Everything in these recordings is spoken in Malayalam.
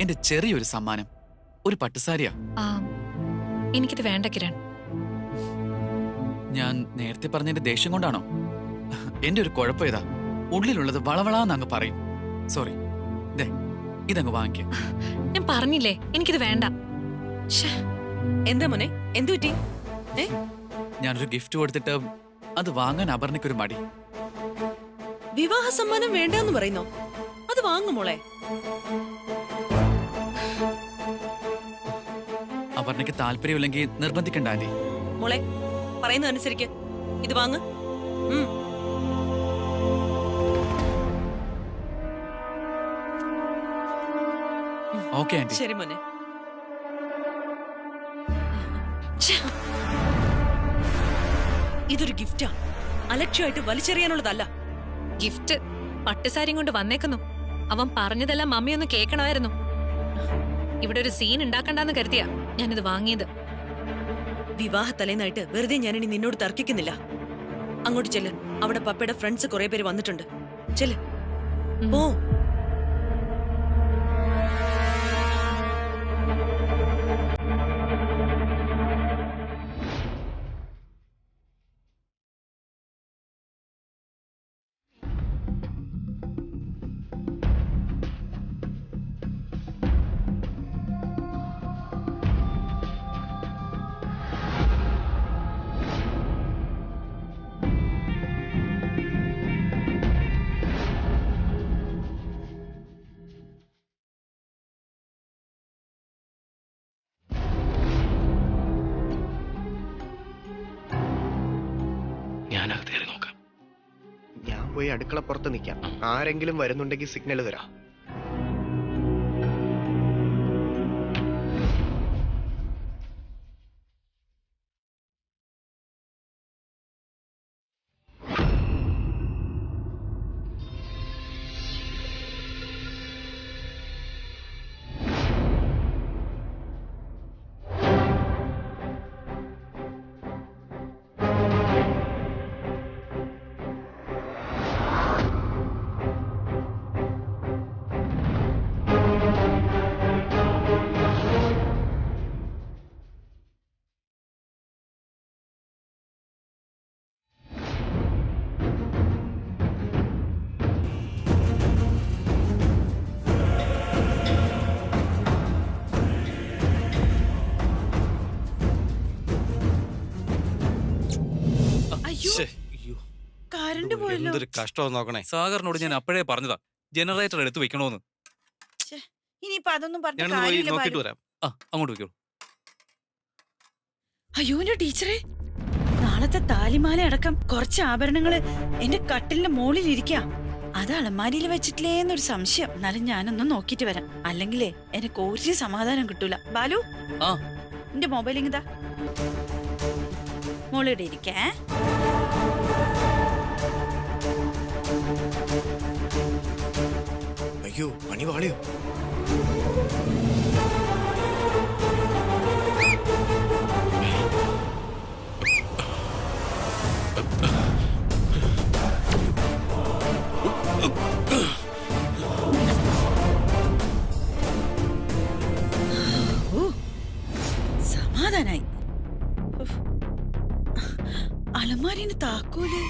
എന്റെ ചെറിയൊരു സമ്മാനം, ഒരു പട്ടുസാരിയാ. എനിക്കിത് വേണ്ട കിരൺ. ഞാൻ നേരത്തെ പറഞ്ഞതിന്റെ ദേഷ്യം കൊണ്ടാണോ? എന്റെ ഒരു കുഴപ്പം ഇതാ, ഉള്ളിലുള്ളത് വളവളാന്ന് അങ്ങ് പറയും. സോറി, ഇതങ്ങ് വാങ്ങിക്ക. ഞാൻ പറഞ്ഞില്ലേ എനിക്കിത് വേണ്ട. എന്താ മോനെ, എന്തു പറ്റി? ഞാനൊരു ഗിഫ്റ്റ് കൊടുത്തിട്ട് അത് വാങ്ങാൻ അപർണയ്ക്കൊരു മടി. വിവാഹ സമ്മാനം വേണ്ടെന്ന് പറയുന്നോ? അത് വാങ്ങുമോളെ. അപർണയ്ക്ക് താല്പര്യമില്ലെങ്കിൽ നിർബന്ധിക്കണ്ട ആന്റി. മോളെ പറയുന്നതനുസരിക്ക് ഇത് വാങ്ങ്. Okay anti. ശരി മോനെ. ഇതൊരു ഗിഫ്റ്റാ, അലക്ഷ്യമായിട്ട് വലിച്ചെറിയാനുള്ളതല്ല. ഗിഫ്റ്റ് പട്ടുസാരിയും കൊണ്ട് വന്നേക്കുന്നു. അവൻ പറഞ്ഞതെല്ലാം മമ്മി ഒന്ന് കേൾക്കണമായിരുന്നു. ഇവിടെ ഒരു സീൻ ഉണ്ടാക്കണ്ടെന്ന് കരുതിയാ ഞാനിത് വാങ്ങിയത്. വിവാഹ തലേന്നായിട്ട് വെറുതെ ഞാനിനി നിന്നോട് തർക്കിക്കുന്നില്ല. അങ്ങോട്ട് ചെല്ല്, അവിടെ പപ്പയുടെ ഫ്രണ്ട്സ് കുറെ പേര് വന്നിട്ടുണ്ട്. ചെല്ല് ഓ. ഞാൻ പോയി അടുക്കള പുറത്ത് നിൽക്കാം. ആരെങ്കിലും വരുന്നുണ്ടെങ്കിൽ സിഗ്നൽ തരാം. എന്തൊരു കഷ്ടം നോക്കണേ. സാഗറിനോട് ഞാൻ അപ്പോഴേ പറഞ്ഞതാ ജനറേറ്റർ എടുത്ത് വെക്കണോന്ന്. നോക്കിട്ട് വരാം. അങ്ങോട്ട് വെക്കോ. അയ്യോ എന്റെ ടീച്ചറെ, നാളത്തെ താലിമാല അടക്കം കുറച്ച് ആഭരണങ്ങള് എന്റെ കട്ടിലിന്റെ മുകളിൽ ഇരിക്കാം. അത് അലമാരിയിൽ വെച്ചിട്ടില്ലേന്നൊരു സംശയം. എന്നാലും ഞാനൊന്നും നോക്കിട്ട് വരാം. അല്ലെങ്കിലേ എനിക്ക് ഒരു സമാധാനം കിട്ടൂല. ബാലു, എന്റെ മൊബൈൽ ഇങ്ങതാ, മോളിവിടെ ഇരിക്കേ. അയ്യോ, പണി വാളിയോ. സമാധാനായി. അലമാരിന് താക്കോല്.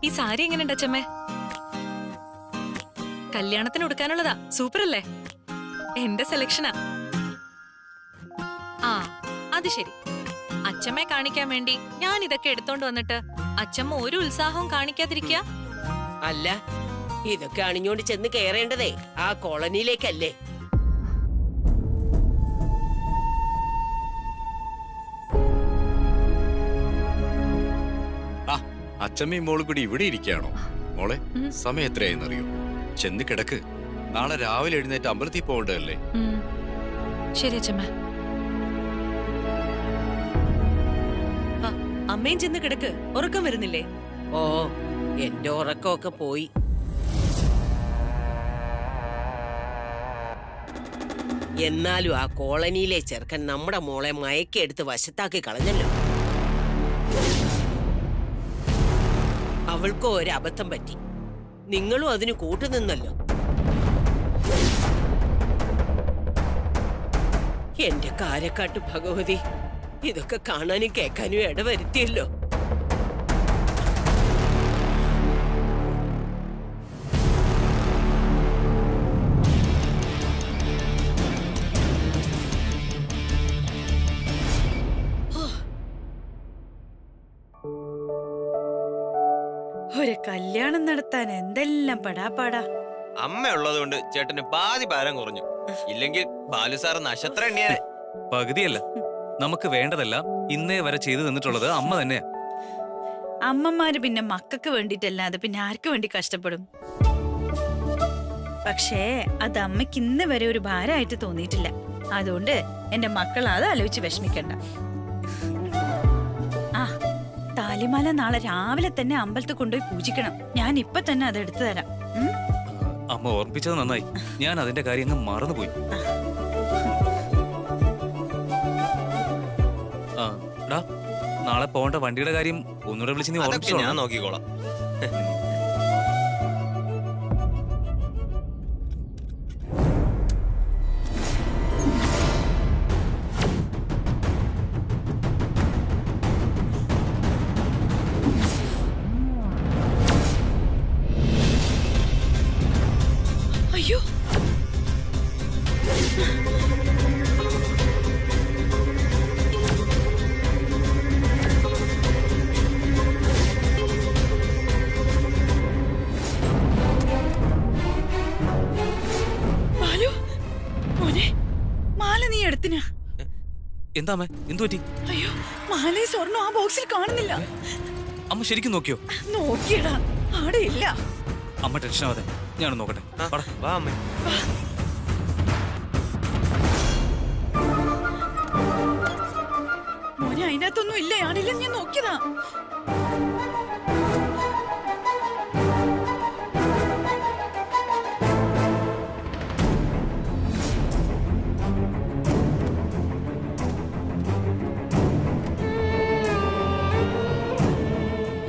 ഈ സാരി എങ്ങനെയുണ്ട് അച്ഛമ്മേ? കല്യാണത്തിന് ഉടുക്കാനുള്ളതാ. സൂപ്പർ അല്ലേ? എന്റെ സെലക്ഷനാ. അത് ശരി. അച്ഛമ്മയെ കാണിക്കാൻ വേണ്ടി ഞാൻ ഇതൊക്കെ എടുത്തോണ്ട് വന്നിട്ട് അച്ഛമ്മ ഒരു ഉത്സാഹവും കാണിക്കാതിരിക്കുക? അല്ല, ഇതൊക്കെ അണിഞ്ഞോണ്ട് ചെന്ന് കയറേണ്ടതേ ആ കോളനിയിലേക്കല്ലേ? അച്ഛമ്മയും മോള് കൂടി ഇവിടെ ഇരിക്കുകയാണോ? മോളെ, സമയം എത്രയായെന്നറിയോ? ചെന്ന് കിടക്ക്. നാളെ രാവിലെ എഴുന്നേറ്റ് അമ്പലത്തിൽ പോകേണ്ടതല്ലേ? ശരി അച്ഛമ്മ. അമ്മയും ചെന്ന് കിടക്ക്. ഉറക്കം വരുന്നില്ലേ? ഓ, എന്റെ ഉറക്കമൊക്കെ പോയി. എന്നാലും ആ കോളനിയിലെ ചെറുക്കൻ നമ്മുടെ മോളെ മയക്കെടുത്ത് വശത്താക്കി കളഞ്ഞല്ലോ. അവൾക്കോ ഒരു അബദ്ധം പറ്റി. നിങ്ങളും അതിന് കൂട്ടുനിന്നല്ലോ. എന്റെ കാരക്കാട്ട് ഭഗവതി, ഇതൊക്കെ കാണാനും കേൾക്കാനും ഇടവരുത്തിയല്ലോ. ഒരു കല്യാണം നടത്താൻ എന്തെല്ലാം പടാപാടാ. അമ്മ ഉള്ളതുകൊണ്ട് ചേട്ടന് പാതി ഭാരം കുറഞ്ഞു. ഇല്ലെങ്കിൽ ബാലു സാർ നക്ഷത്ര എണ്ണിയാനെ. പകുതിയല്ല, നമുക്ക് വേണ്ടതെല്ലാം ഇന്നേ വരെ ചെയ്തു തന്നിട്ടുള്ളത് അമ്മ തന്നെയാ. അമ്മമാര് പിന്നെ മക്കൾക്ക് വേണ്ടിട്ടല്ലാതെ പിന്നെ ആർക്ക് വേണ്ടി കഷ്ടപ്പെടും? പക്ഷേ അത് അമ്മയ്ക്ക് ഇന്ന് വരെ ഒരു ഭാരമായിട്ട് തോന്നിയിട്ടില്ല. അതുകൊണ്ട് എന്റെ മക്കൾ അത് ആലോചിച്ച് വിഷമിക്കണ്ട. ആ, താലിമാല നാളെ രാവിലെ തന്നെ അമ്പലത്തിൽ കൊണ്ടുപോയി പൂജിക്കണം. ഞാൻ ഇപ്പൊ തന്നെ അത് എടുത്തു തരാം. അമ്മ ഓർമ്മിപ്പിച്ചത് നന്നായി. ഞാൻ അതിന്റെ കാര്യം അങ്ങ് മറന്നുപോയി. ആ ഡാ, നാളെ പോകേണ്ട വണ്ടിയുടെ കാര്യം ഒന്നുകൂടെ വിളിച്ച് നീ അതൊക്കെ ഓർമ്മിച്ചോ. ഞാൻ നോക്കിക്കോളാം. അയ്യോ, ബാലു മോനെ, മാല നീ എടുത്തിനാ? എന്താ അമ്മ, എന്തു പറ്റി? അയ്യോ, മാലയും സ്വർണ്ണം ആ ബോക്സിൽ കാണുന്നില്ല. അമ്മ ശരിക്കും നോക്കിയോ? നോക്കിയടാ, അവിടെ ഇല്ല. അമ്മ ടെൻഷൻ ആവാതെ ഞാനൊന്ന് നോക്കട്ടെ. വാടാ. വാ അമ്മേ. മോനെ, അതിനകത്തൊന്നും ഇല്ല. ആടില്ല, ഞാൻ നോക്കിയതാ.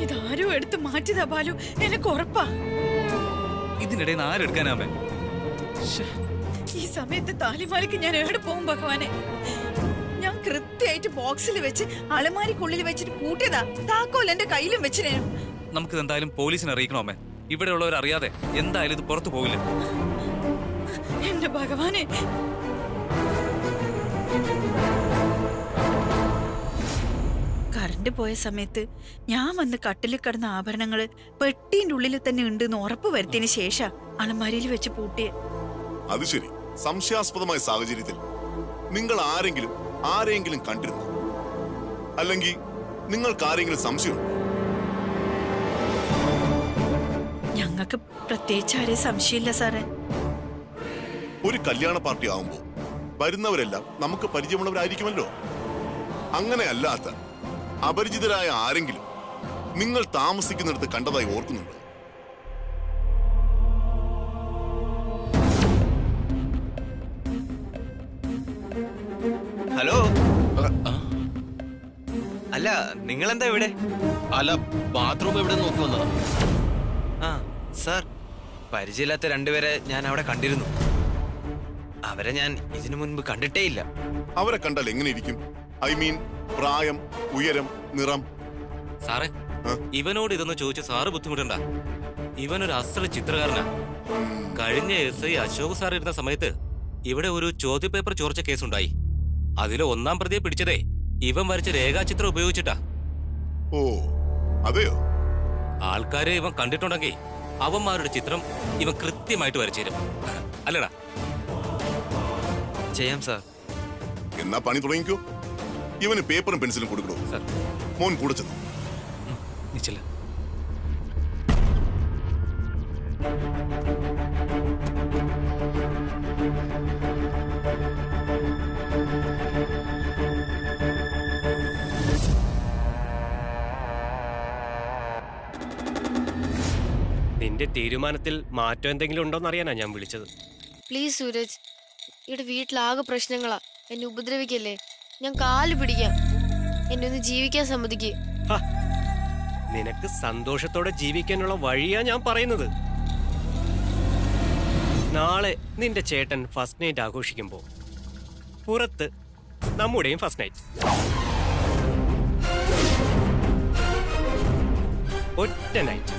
ഇതാരോ എടുത്ത് മാറ്റിയതാ ബാലു, എനിക്ക് ഉറപ്പാ. ഇതിനിടയിൽ നിന്ന് ആരെടുക്കാനാ അമ്മ? ഈ സമയത്ത് താലിമാലയ്ക്ക് ഞാൻ എവിടെ പോകും ഭഗവാനെ? ഞാൻ കൃത്യമായിട്ട് ബോക്സിൽ വെച്ച് അലമാരിക്കുള്ളിൽ വെച്ചിട്ട് പൂട്ടിയതാ. താക്കോൽ എന്റെ കയ്യിലും വെച്ചിനു. നമുക്കിത് എന്തായാലും പോലീസിനെ അറിയിക്കണോ അമ്മേ? ഇവിടെ ഉള്ളവർ അറിയാതെ എന്തായാലും ഇത് പുറത്തു പോകില്ല. എന്റെ ഭഗവാനെ, കറണ്ട് പോയ സമയത്ത് ഞാൻ വന്ന് കട്ടിലിൽ കിടന്ന ആഭരണങ്ങള് പെട്ടീന്റെ ഉള്ളിൽ തന്നെ ഉണ്ട് എന്ന് ഉറപ്പ് വരുത്തിയതിനു ശേഷം അലമാരിയിൽ വെച്ച് പൂട്ടിയ. അത് ശരി. സംശയാസ്പദമായ സാഹചര്യത്തിൽ നിങ്ങൾ ആരെങ്കിലും കണ്ടിരുന്നു? അല്ലെങ്കിൽ നിങ്ങൾക്ക് ആരെങ്കിലും സംശയമുണ്ടോ? ഞങ്ങൾക്ക് പ്രത്യേകിച്ച് ആരെയും സംശയമില്ല സാറേ. ഒരു കല്യാണ പാർട്ടി ആവുമ്പോ വരുന്നവരെല്ലാം നമുക്ക് പരിചയമുള്ളവരായിരിക്കുമല്ലോ. അങ്ങനെ അല്ലാത്ത അപരിചിതരായ ആരെങ്കിലും നിങ്ങൾ താമസിക്കുന്നിടത്ത് കണ്ടതായി ഓർക്കുന്നുണ്ടോ? ഹലോ. അല്ല, നിങ്ങളെന്താ ഇവിടെ? അല്ല, ബാത്റൂം എവിടെ നോക്കി വന്നതാ. ആ സാർ, പരിചയമില്ലാത്ത രണ്ടുപേരെ ഞാൻ അവിടെ കണ്ടിരുന്നു. അവരെ ഞാൻ ഇതിനു മുൻപ് കണ്ടിട്ടേ ഇല്ല. അവരെ കണ്ടാൽ എങ്ങനെ ഇരിക്കും? ഐ മീൻ, പ്രായം, ഉയരം, നിറം. സാറേ, ഇവനോട് ഇതൊന്ന് ചോദിച്ച് സാറ് ബുദ്ധിമുട്ടണ്ട. ഇവനൊരു അസ്ത്ര ചിത്രകാരനാ. കഴിഞ്ഞ SI അശോക് സാർ ഇരുന്ന സമയത്ത് ഇവിടെ ഒരു ചോദ്യപേപ്പർ ചോർച്ച കേസുണ്ടായി. അതിലെ 1ാം പ്രതിയെ പിടിച്ചതേ ഇവൻ വരച്ച രേഖാചിത്രം ഉപയോഗിച്ചിട്ടാ. ഓ, അതെയോ? ആൾക്കാരെ ഇവൻ കണ്ടിട്ടുണ്ടെങ്കിൽ അവന്മാരുടെ ചിത്രം ഇവൻ കൃത്യമായിട്ട് വരച്ചു തരും. അല്ലടാ? ചെയ്യാം സാർ. എന്നാ പണി തുടങ്ങിക്കോ. ഇവന് പേപ്പറും പെൻസിലും കൊടുക്കണോ? സാർ, മോൻ കൂടെ ചെന്നു. നീ ചെല്ല്. നിന്റെ തീരുമാനത്തിൽ മാറ്റം എന്തെങ്കിലും ഉണ്ടോന്നറിയാനാ ഞാൻ വിളിച്ചത്. പ്ലീസ് സൂരജ്, ഇവിടെ വീട്ടിലാകെ പ്രശ്നങ്ങളാ. എന്നെ ഉപദ്രവിക്കല്ലേ, ഞാൻ കാല് പിടിക്കാം. എന്നെ ഒന്ന് ജീവിക്കാൻ സമ്മതിക്ക്. നിനക്ക് സന്തോഷത്തോടെ ജീവിക്കാനുള്ള വഴിയാ ഞാൻ പറയുന്നത്. നാളെ നിന്റെ ചേട്ടൻ ഫസ്റ്റ് നൈറ്റ് ആഘോഷിക്കുമ്പോ പുറത്ത് നമ്മുടെയും ഫസ്റ്റ് നൈറ്റ്. ഒറ്റ നൈറ്റ്.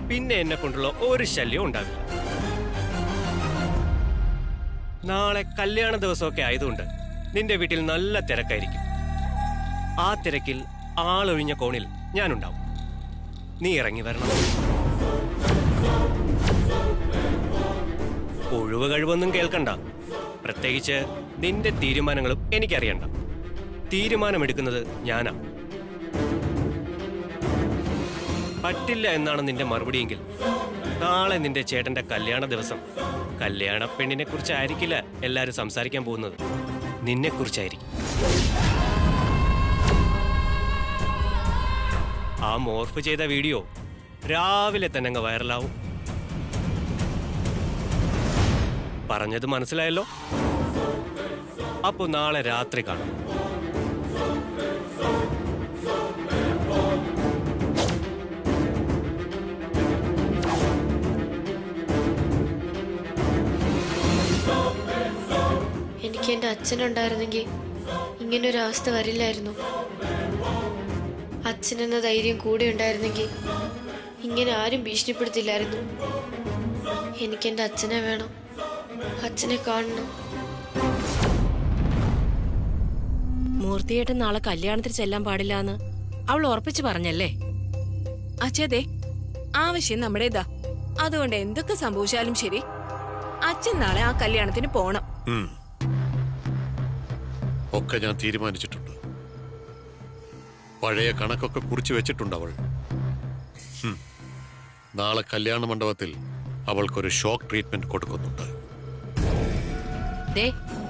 പിന്നെ എന്നെ കൊണ്ടുള്ള ഒരു ശല്യവും ഉണ്ടാവില്ല. നാളെ കല്യാണ ദിവസമൊക്കെ ആയതുകൊണ്ട് നിന്റെ വീട്ടിൽ നല്ല തിരക്കായിരിക്കും. ആ തിരക്കിൽ ആളൊഴിഞ്ഞ കോണിൽ ഞാനുണ്ടാവും. നീ ഇറങ്ങി വരണം. ഒഴിവ് കഴിവൊന്നും കേൾക്കണ്ട. പ്രത്യേകിച്ച് നിന്റെ തീരുമാനങ്ങളും എനിക്കറിയണ്ട. തീരുമാനമെടുക്കുന്നത് ഞാനാ. പറ്റില്ല എന്നാണ് നിന്റെ മറുപടിയെങ്കിൽ നാളെ നിന്റെ ചേട്ടന്റെ കല്യാണ ദിവസം കല്യാണ പെണ്ണിനെ കുറിച്ചായിരിക്കില്ല എല്ലാരും സംസാരിക്കാൻ പോകുന്നത്, നിന്നെ കുറിച്ചായിരിക്കും. ആ മോർഫ് ചെയ്ത വീഡിയോ രാവിലെ തന്നെ അങ്ങ് വൈറലാവും. പറഞ്ഞത് മനസ്സിലായല്ലോ? അപ്പൊ നാളെ രാത്രി കാണാം. എനിക്ക് എൻ്റെ അച്ഛനുണ്ടായിരുന്നെങ്കിൽ ഇങ്ങനൊരവസ്ഥ വരില്ലായിരുന്നു. അച്ഛനെന്ന ധൈര്യം കൂടെ ഉണ്ടായിരുന്നെങ്കിൽ ഇങ്ങനെ ആരും ഭീഷണിപ്പെടുത്തില്ലായിരുന്നു. എനിക്കെൻ്റെ അച്ഛനെ വേണം, അച്ഛനെ കാണണം. മൂർത്തിയേട്ടൻ നാളെ കല്യാണത്തിന് ചെല്ലാൻ പാടില്ല എന്ന് അവൾ ഉറപ്പിച്ചു പറഞ്ഞല്ലേ? അച്ഛതെ, ആവശ്യം നമ്മുടേതാ. അതുകൊണ്ട് എന്തൊക്കെ സംഭവിച്ചാലും ശരി, അച്ഛൻ നാളെ ആ കല്യാണത്തിന് പോണം. ഒക്കെ ഞാൻ തീരുമാനിച്ചിട്ടുണ്ട്. പഴയ കണക്കൊക്കെ കുറിച്ച് വെച്ചിട്ടുണ്ട് അവൾ. നാളെ കല്യാണ മണ്ഡപത്തിൽ അവൾക്കൊരു ഷോക്ക് ട്രീറ്റ്മെന്റ് കൊടുക്കുന്നുണ്ട്.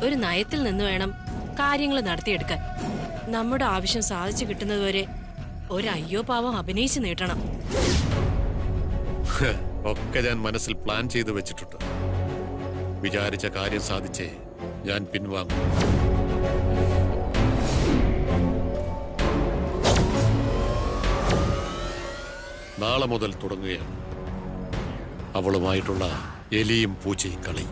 ഒരു നയത്തിൽ നിന്ന് വേണം കാര്യങ്ങൾ നടത്തിയെടുക്കാൻ. നമ്മുടെ ആവശ്യം സാധിച്ചു കിട്ടുന്നതുവരെ ഒരു അയ്യോ പാവം അഭിനയിച്ച് നീട്ടണം. ഒക്കെ ഞാൻ മനസ്സിൽ പ്ലാൻ ചെയ്ത് വെച്ചിട്ടുണ്ട്. വിചാരിച്ച കാര്യം സാധിച്ചേ ഞാൻ പിൻവാങ്ങും. നാളെ മുതൽ തുടങ്ങുകയാണ് അവളുമായിട്ടുള്ള എലിയും പൂച്ചയും കളി.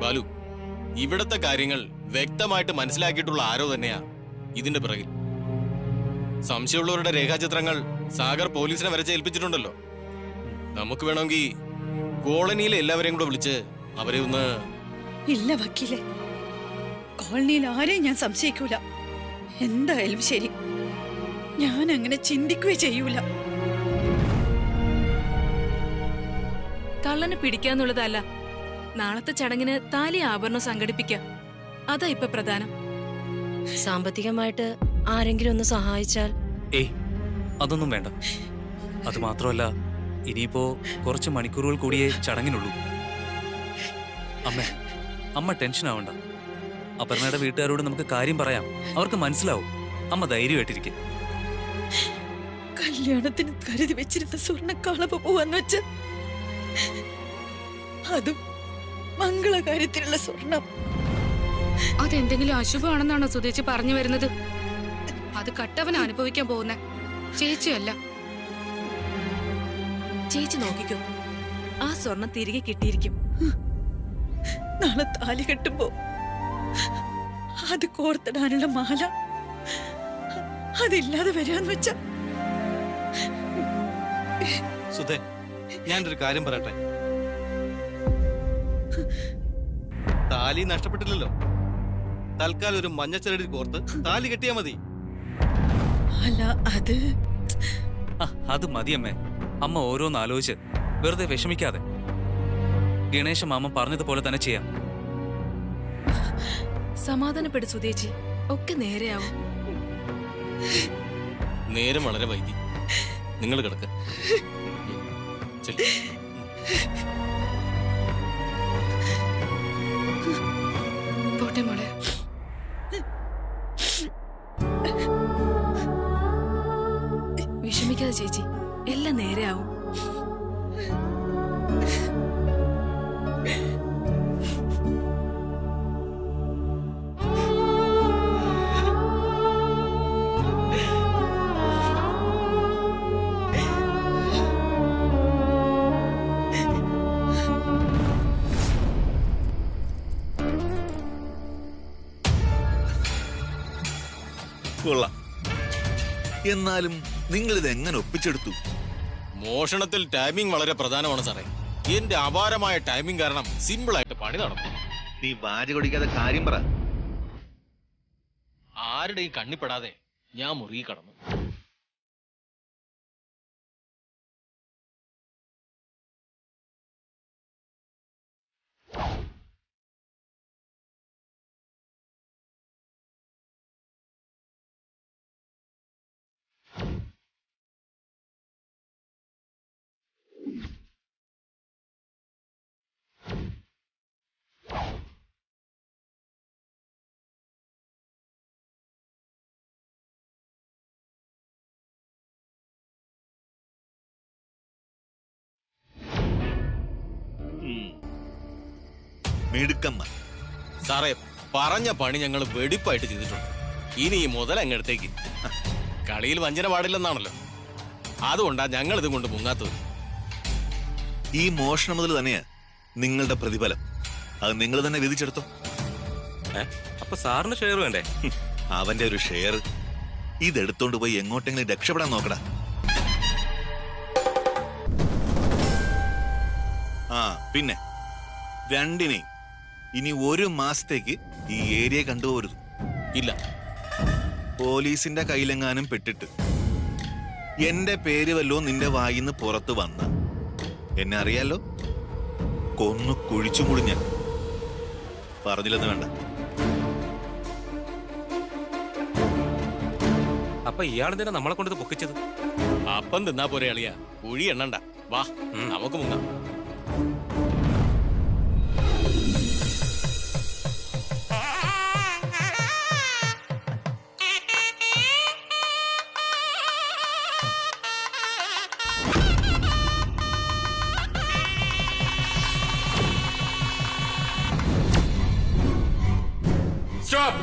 ബാലു, ഇവിടത്തെ കാര്യങ്ങൾ വ്യക്തമായിട്ട് മനസ്സിലാക്കിയിട്ടുള്ള ആരോ തന്നെയാ ഇതിന്റെ പിറകിൽ. സംശയമുള്ളവരുടെ രേഖാചിത്രങ്ങൾ സാഗർ പോലീസിനെ വരച്ച് ഏൽപ്പിച്ചിട്ടുണ്ടല്ലോ. നമുക്ക് വേണമെങ്കിൽ കോളനിയിലെ എല്ലാവരെയും കൂടെ വിളിച്ച് അവരെ ഒന്ന്... ഇല്ല വക്കീലെ, കോളനിയിൽ ആരെയും ഞാൻ സംശയിക്കൂല. എന്തായാലും ശരി, ഞാൻ അങ്ങനെ ചിന്തിക്കുകയേ ചെയ്യൂല. കള്ളനെ പിടിക്കാന്നുള്ളതല്ല, നാളത്തെ ചടങ്ങിന് താലി ആഭരണം സംഘടിപ്പിക്കാം. അതാ ഇപ്പൊ പ്രധാനം. സാമ്പത്തികമായിട്ട് ആരെങ്കിലും ഒന്ന് സഹായിച്ചാൽ? അതൊന്നും വേണ്ട. അത് മാത്രമല്ല, ഇനിയിപ്പോ കുറച്ച് മണിക്കൂറുകൾ കൂടിയേ ചടങ്ങിനുള്ളൂ. അമ്മ ടെൻഷൻ ആവണ്ട. അപർണയുടെ വീട്ടുകാരോട് നമുക്ക് കാര്യം പറയാം. അവർക്ക് മനസ്സിലാവും. അമ്മ ധൈര്യമായിട്ടിരിക്കും. കല്യാണത്തിന് കരുതി വെച്ചിരുന്ന സ്വർണ്ണക്കളവ് പോവാന്ന് വെച്ച്, അതും മംഗളകാര്യത്തിലുള്ള സ്വർണം. അതെന്തെങ്കിലും അശുഭമാണെന്നാണോ സുധേച്ചി പറഞ്ഞു വരുന്നത്? അത് കട്ടവൻ അനുഭവിക്കാൻ പോകുന്ന ചേച്ചിയല്ല. ചേച്ചി നോക്കിക്കോ, ആ സ്വർണം തിരികെ കിട്ടിയിരിക്കും. നാളെ താലി കെട്ടുമ്പോ അത് കോർത്തിടാനുള്ള മാല അതില്ലാതെ വരാന്ന് വെച്ച. സുധേ, ഞാനൊരു കാര്യം പറയട്ടെ. താലി നഷ്ടപ്പെട്ടില്ലല്ലോ. തൽക്കാലം ഒരു മഞ്ഞച്ചരടി കോർത്ത് താലി കെട്ടിയാ മതി. അല്ല, അത് മതിയമ്മേ. അമ്മ ഓരോന്ന് ആലോചിച്ച് വെറുതെ വിഷമിക്കാതെ. ഗണേശ മാമൻ പറഞ്ഞതുപോലെ തന്നെ ചെയ്യാം. സമാധാനപ്പെടു സുധേച്ചി, ഒക്കെ നേരെയാവും. നേരം വളരെ വൈകി. നിങ്ങൾ കിടക്ക്. ചെല്ല്. പോട്ടെ മോളെ. വിഷമിക്കാതെ ചേച്ചി, എല്ലാം നേരെയാവും. കൊള്ളാം. എന്നാലും നിങ്ങൾ ഇത് എങ്ങനെ ഒപ്പിച്ചെടുത്തു? മോഷണത്തിൽ ടൈമിംഗ് വളരെ പ്രധാനമാണ് സാറേ. എന്റെ അപാരമായ ടൈമിംഗ് കാരണം സിമ്പിൾ ആയിട്ട് പണി നടന്നു. നീ വാരി കൊടിക്കാതെ കാര്യം പറ. ആരുടെയും കണ്ണിപ്പെടാതെ ഞാൻ മുറി കടന്നു. മിടുക്കമ്മ. സാറേ, പറഞ്ഞ പണി ഞങ്ങൾ വെടിപ്പായിട്ട് ചെയ്തിട്ടുണ്ട്. ഇനി ഈ മുതൽ അങ്ങടുത്തേക്ക്. കളിയിൽ വഞ്ചന പാടില്ലെന്നാണല്ലോ, അതുകൊണ്ടാ ഞങ്ങൾ ഇതും കൊണ്ട് മുങ്ങാത്തത്. ഈ മോഷണം മുതൽ തന്നെയാ നിങ്ങളുടെ പ്രതിഫലം. അത് നിങ്ങൾ തന്നെ വിധിച്ചെടുത്തോ. അപ്പൊ സാറിന് ഷെയർ വേണ്ടേ? അവന്റെ ഒരു ഷെയർ ഇതെടുത്തോണ്ട് പോയി എങ്ങോട്ടെങ്കിലും രക്ഷപ്പെടാൻ നോക്കടാ. ആ പിന്നെ രണ്ടിനെയും ഇനി 1 മാസത്തേക്ക് ഈ ഏരിയ കണ്ടുപോരുത്. ഇല്ല. പോലീസിന്റെ കയ്യിലെങ്ങാനും പെട്ടിട്ട് എന്റെ പേര് വല്ലോ നിന്റെ വായിന്ന് പുറത്ത് വന്ന എന്നെ അറിയാലോ, കൊന്നു കുഴിച്ചു മുടിഞ്ഞ. പറഞ്ഞില്ലെന്ന് വേണ്ട. അപ്പൊ ഇയാളെന്തിനാ നമ്മളെ കൊണ്ടത് പൊക്കിച്ചത്? അപ്പം തിന്നാ പോരെ അളിയാ, കുഴി എണ്ണണ്ട. വാ, നമുക്ക് മുങ്ങാം. Stop!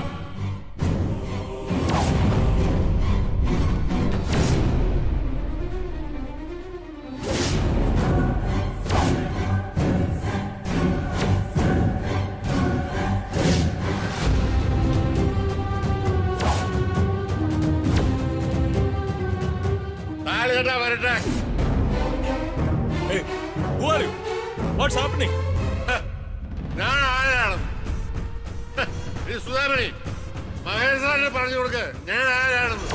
Hey, who are you? What's happening? ഞാൻ ആരാണ്? സുധാമണി, മഹേഷ് സാറിന് പറഞ്ഞു കൊടുക്ക ഞാൻ ആരാണെന്ന്.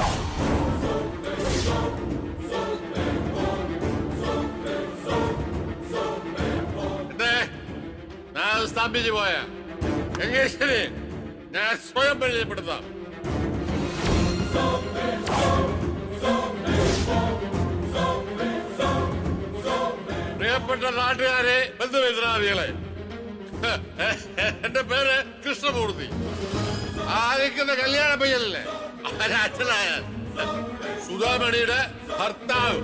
ഞാൻ സ്ഥാപിച്ചു പോയ എങ്ങനെ ശരി, ഞാൻ സ്വയം പരിചയപ്പെടുത്താം. പ്രിയപ്പെട്ട നാട്ടുകാരെ, ബന്ധുമിത്രാദികളെ, എന്റെ പേര് കൃഷ്ണമൂർത്തി. ആദിക്കുന്ന കല്യാണ പയ്യല്ലേ, അച്ഛനായ സുധാമണിയുടെ ഭർത്താവ്.